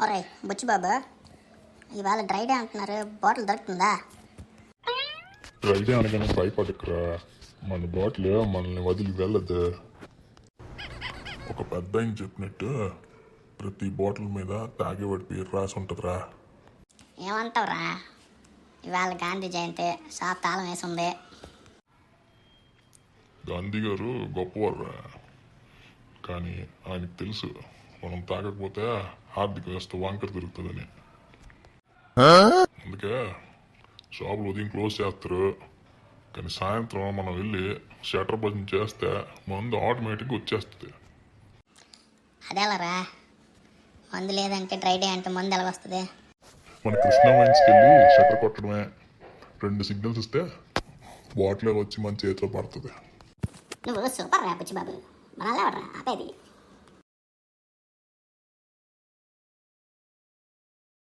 ఒరే బుచ్చి బాబు, ఇవాళ dry day అంటున్నారు, బాటిల్ దొరుకుతుందా? డ్రై డే అనగానే భయపడకురా. మన బాటిల్ మనల్ని వదిలి వెళ్ళదు. ఒక పెద్ద ఆయన చెప్పినట్టు ప్రతి బాటిల్ మీద తాగేవాడి పేరు రాసి ఉంటుందిరా. ఏమంటావురా? ఇవాళ గాంధీ జయంతి, షాప్ తాళం వేసి ఉంది. గాంధీ గారు గొప్పవారురా, కానీ ఆయనకు తెలుసు మనం తాగకపోతే ఆర్థిక వ్యవస్థ వంకర తిరుగుతుందని. అందుకే షాపులు ఉదయం క్లోజ్ చేస్తారు, కానీ సాయంత్రం మనం వెళ్ళి షటర్ భజన చేస్తే మందు ఆటోమేటిక్గా వచ్చేస్తుంది. అదేలరా, మందు లేదంటే డ్రై డే అంటే మందు ఎలా వస్తుంది? మన కృష్ణ వైన్స్కి వెళ్ళి షటర్ కొట్టడమే, 2 సిగ్నల్స్ ఇస్తే బాటిల్ వచ్చి మన చేతిలో పడుతుంది. నువ్వు సూపర్ రా బుచ్చి బాబు, మనల్ని ఎవడరా ఆపేది?